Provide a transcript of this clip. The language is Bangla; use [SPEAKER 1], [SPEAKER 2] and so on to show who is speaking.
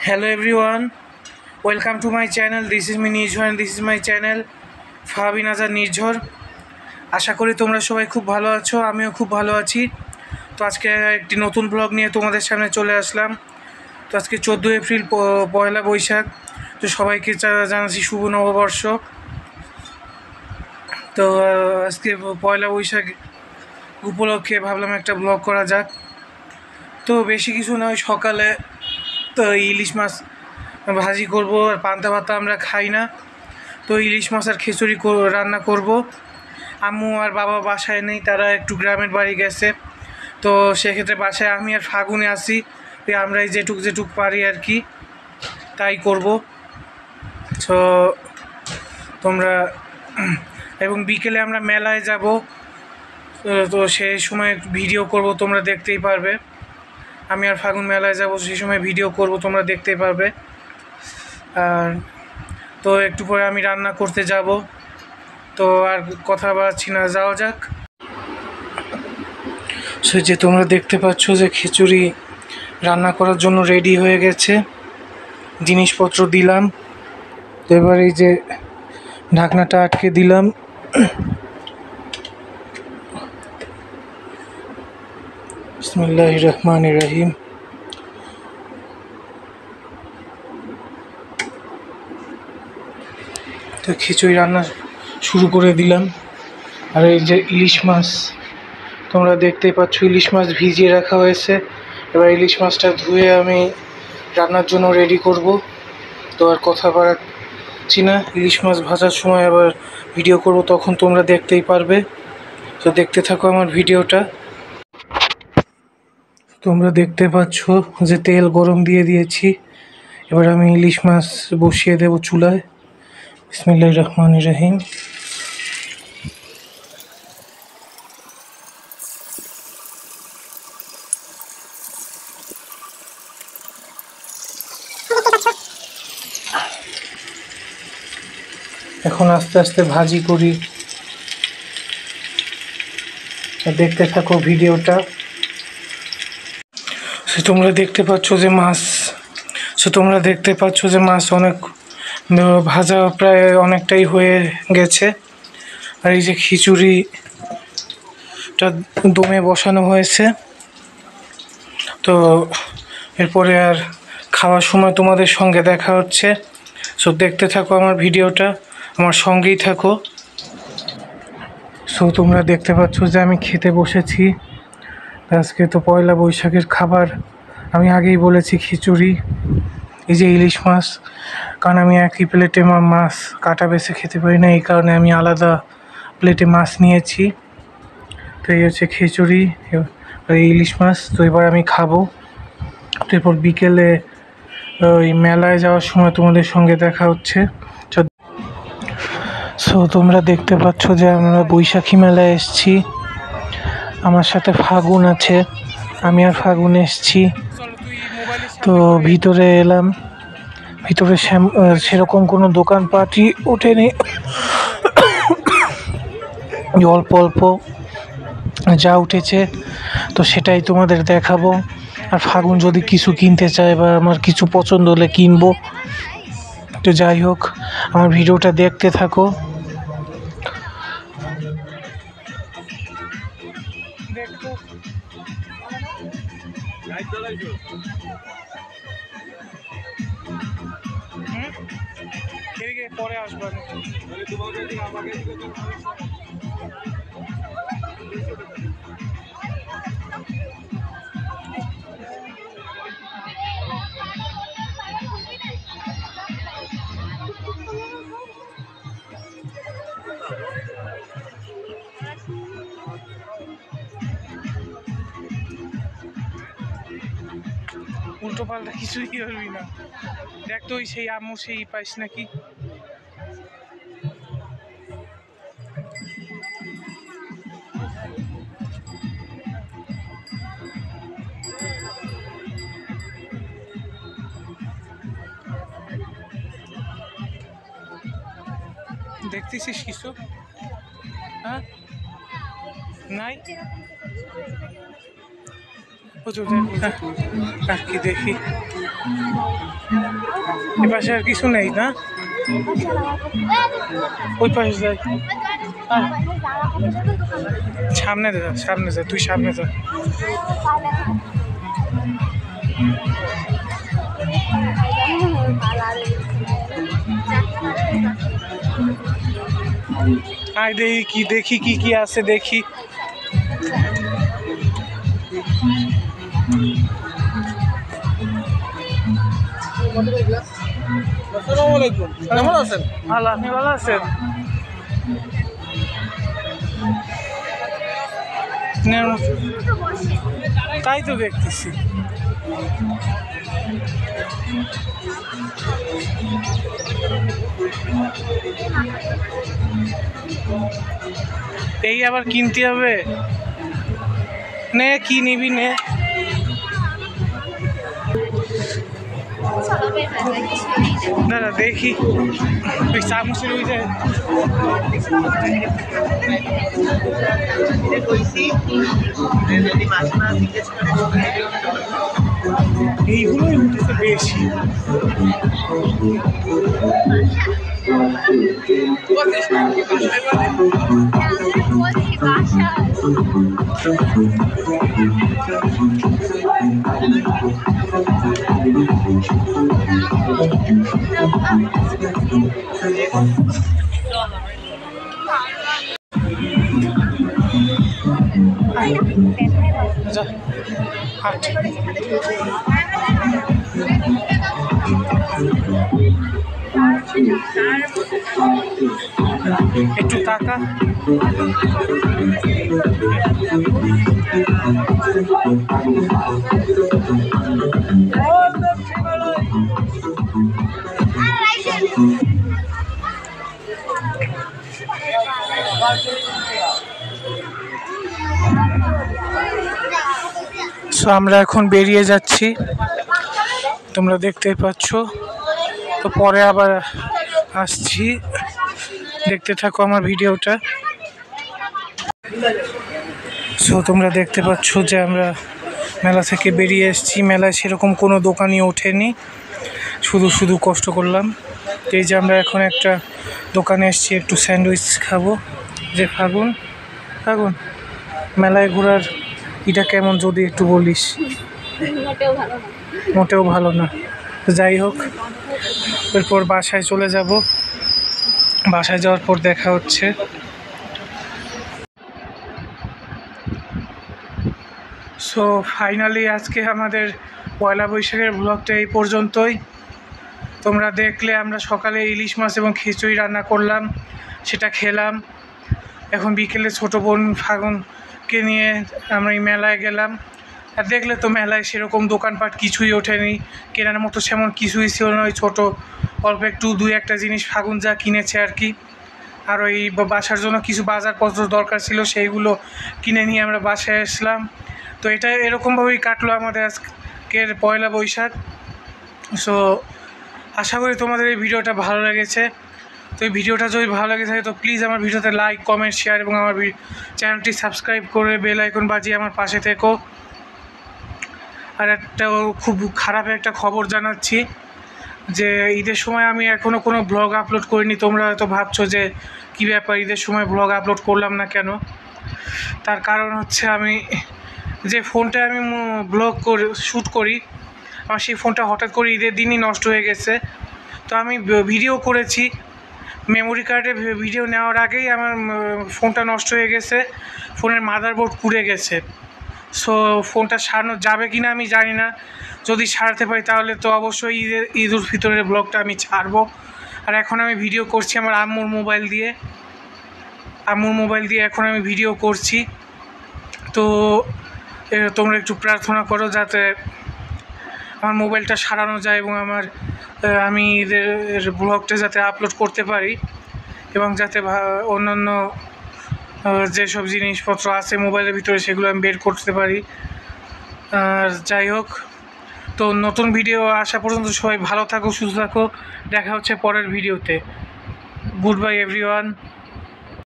[SPEAKER 1] Hello everyone, welcome to my channel. This is me Nirjhor and this is my channel ফাহাবিন Azad নির্ঝর। আশা করি তোমরা সবাই খুব ভালো আছো, আমিও খুব ভালো আছি। তো আজকে একটি নতুন ব্লগ নিয়ে তোমাদের সামনে চলে আসলাম। তো আজকে 14 এপ্রিল, পয়লা বৈশাখ। তো সবাইকে জানাচ্ছি শুভ নববর্ষ। তো আজকে পয়লা বৈশাখ উপলক্ষে ভাবলাম একটা ব্লগ করা যাক। তো বেশি কিছু নয়, সকালে তো ইলিশ মাছ ভাজি করব, আর পান্তা ভাত আমরা খাই না। তো ইলিশ মাছ আর খিচুড়ি রান্না করব। আম্মু আর বাবা বাসায় নেই, তারা একটু গ্রামের বাড়ি গেছে। তো সেক্ষেত্রে বাসায় আমি আর ফাগুনে আসি, আমরা যেটুক পারি আর কি তাই করব। তো তোমরা এবং বিকেলে আমরা মেলায় যাব, তো সেই সময় ভিডিও করব, তোমরা দেখতেই পারবে। আমি আর ফাগুন মেলায় যাব, সেই সময় ভিডিও করব, তোমরা দেখতেই পারবে। আর তো একটু পরে আমি রান্না করতে যাব। তো আর কথা বাড়াচ্ছি না, যাওয়া যাক। সে যে তোমরা দেখতে পাচ্ছ যে খিচুড়ি রান্না করার জন্য রেডি হয়ে গেছে, জিনিসপত্র দিলাম। তো এবার এই যে ঢাকনাটা আটকে দিলাম। বিসমিল্লাহির রহমানির রহিম। তো খিচুড়ি রান্না শুরু করে দিলাম। আর এই যে ইলিশ মাছ তোমরা দেখতেই পাচ্ছ, ইলিশ মাছ ভিজিয়ে রাখা হয়েছে। এবার ইলিশ মাছটা ধুয়ে আমি রান্নার জন্য রেডি করব। তো আর কথা বাড়াচ্ছি না, ইলিশ মাছ ভাজার সময় আবার ভিডিও করব, তখন তোমরা দেখতেই পারবে। তো দেখতে থাকো আমার ভিডিওটা। তোমরা দেখতে পাচ্ছ যে তেল গরম দিয়ে দিয়েছি। এবার আমি ইলিশ মাছ বসিয়ে দেব চুলায়। বিসমিল্লাহির রহমানির রহিম। এখন আস্তে আস্তে ভাজি করি, দেখতে থাকো ভিডিওটা। তোমরা দেখতে পাচ্ছ যে মাছ অনেক ভাজা প্রায় অনেকটাই হয়ে গেছে। আর এই যে খিচুড়িটা দমে বসানো হয়েছে। তো এরপরে আর খাওয়ার সময় তোমাদের সঙ্গে দেখা হচ্ছে। সো দেখতে থাকো আমার ভিডিওটা, আমার সঙ্গেই থাকো। সো তোমরা দেখতে পাচ্ছ যে আমি খেতে বসেছি। আজকে তো পয়লা বৈশাখের খাবার আমি আগেই বলেছি খিচুড়ি, এই যে ইলিশ মাছ। কারণ আমি একই প্লেটে মাছ কাটা বেছে খেতে পারি না, এই কারণে আমি আলাদা প্লেটে মাছ নিয়েছি। তো এই হচ্ছে খিচুড়ি আর ইলিশ মাছ। তো এবার আমি খাবো। এরপর বিকেলে ওই মেলায় যাওয়ার সময় তোমাদের সঙ্গে দেখা হচ্ছে। সো তোমরা দেখতে পাচ্ছ যে আমরা বৈশাখী মেলায় এসেছি। আমার সাথে ফাগুন আছে, আমি আর ফাগুন এসেছি। তো ভিতরে এলাম, ভিতরে সেরকম কোনো দোকানপাটই ওঠেনি, অল্প অল্প যা উঠেছে তো সেটাই তোমাদের দেখাবো। আর ফাগুন যদি কিছু কিনতে চায় বা আমার কিছু পছন্দ হলে কিনবো। তো যাই হোক, আমার ভিডিওটা দেখতে থাকো। পরে আসবেন। উল্টো পাল্টা কিছুই করবি না, দেখ তো ওই সেই আম্মু সেই পাইস নাকি। দেখতেছিস কিছু? হ্যাঁ, নাই। কি দেখি এ পাশে আর কিছু নেই না, ওই পাশে যাই, সামনে যা, সামনে যা, তুই সামনে যা। আয় দেখি কি কি আছে দেখি।
[SPEAKER 2] আসসালামু আলাইকুম, কেমন আছেন?
[SPEAKER 1] ভালো, আপনি ভালো আছেন? তাই তো দেখতেছি। এই আবার কিনতে হবে, নে কি নিবি নে। দাদা দেখি ওই চামচের ওই যে এইগুলোই উঠেছে বেশি। একটু টাকা সো আমরা এখন বেরিয়ে যাচ্ছি, তোমরা দেখতে পাচ্ছ। তো পরে আবার আসছি, দেখতে থাকো আমার ভিডিওটা। সো তোমরা দেখতে পাচ্ছ যে আমরা মেলা থেকে বেরিয়ে এসেছি। মেলায় সেরকম কোনো দোকানই ওঠেনি, শুধু কষ্ট করলাম। এই যে আমরা এখন একটা দোকানে এসেছি, একটু স্যান্ডউইচ খাবো। যে ফাগুন মেলায় ঘোরার এটা কেমন যদি একটু বলিস। মোটেও ভালো না। যাই হোক, এরপর বাসায় চলে যাব, বাসায় যাওয়ার পর দেখা হচ্ছে। সো ফাইনালি আজকে আমাদের পয়লা বৈশাখের ব্লগটা এই পর্যন্তই। তোমরা দেখলে আমরা সকালে ইলিশ মাছ এবং খিচুড়ি রান্না করলাম, সেটা খেলাম। এখন বিকেলে ছোটো বোন ফাগুনকে নিয়ে আমরা এই মেলায় গেলাম। আর দেখলে তো মেলায় সেরকম দোকানপাট কিছুই ওঠেনি, কেনার মতো সেমন কিছুই ছিল না। ওই ছোটো অল্প একটু দুই একটা জিনিস ফাগুন যা কিনেছে আর কি। আর ওই বাসার জন্য কিছু বাজারপত্র দরকার ছিল, সেইগুলো কিনে নিয়ে আমরা বাসায় আসলাম। তো এটা এরকমভাবেই কাটলো আমাদের আজকের পয়লা বৈশাখ। সো আশা করি তোমাদের এই ভিডিওটা ভালো লেগেছে। তো এই ভিডিওটা যদি ভালো লেগে থাকে তো প্লিজ আমার ভিডিওতে লাইক, কমেন্ট, শেয়ার এবং আমার চ্যানেলটি সাবস্ক্রাইব করে বেল আইকন বাজিয়ে আমার পাশে থেকো। আর একটা খুব খারাপ একটা খবর জানাচ্ছি যে ঈদের সময় আমি এখনও কোনো ব্লগ আপলোড করিনি। তোমরা হয়তো ভাবছো যে কী ব্যাপার, ঈদের সময় ব্লগ আপলোড করলাম না কেন। তার কারণ হচ্ছে আমি যে ফোনটা আমি ব্লগ শ্যুট করি, আমার সেই ফোনটা হঠাৎ করে ঈদের দিনই নষ্ট হয়ে গেছে। তো আমি ভিডিও করেছি, মেমোরি কার্ডে ভিডিও নেওয়ার আগেই আমার ফোনটা নষ্ট হয়ে গেছে, ফোনের মাদারবোর্ড পুড়ে গেছে। সো ফোনটা সারানো যাবে কি না আমি জানি না। যদি সারাতে পারি তাহলে তো অবশ্যই ঈদ উল ফিতরের ব্লগটা আমি ছাড়বো। আর এখন আমি ভিডিও করছি আমার আম্মুর মোবাইল দিয়ে এখন আমি ভিডিও করছি। তো তোমরা একটু প্রার্থনা করো যাতে আমার মোবাইলটা সারানো যায় এবং আমি ঈদের ব্লগটা যাতে আপলোড করতে পারি এবং যাতে অন্যান্য যেসব জিনিসপত্র আছে মোবাইলের ভিতরে সেগুলো আমি বের করতে পারি। আর যাই হোক, তো নতুন ভিডিও আসা পর্যন্ত সবাই ভালো থাকো, সুস্থ থাকো। দেখা হচ্ছে পরের ভিডিওতে। Good bye everyone.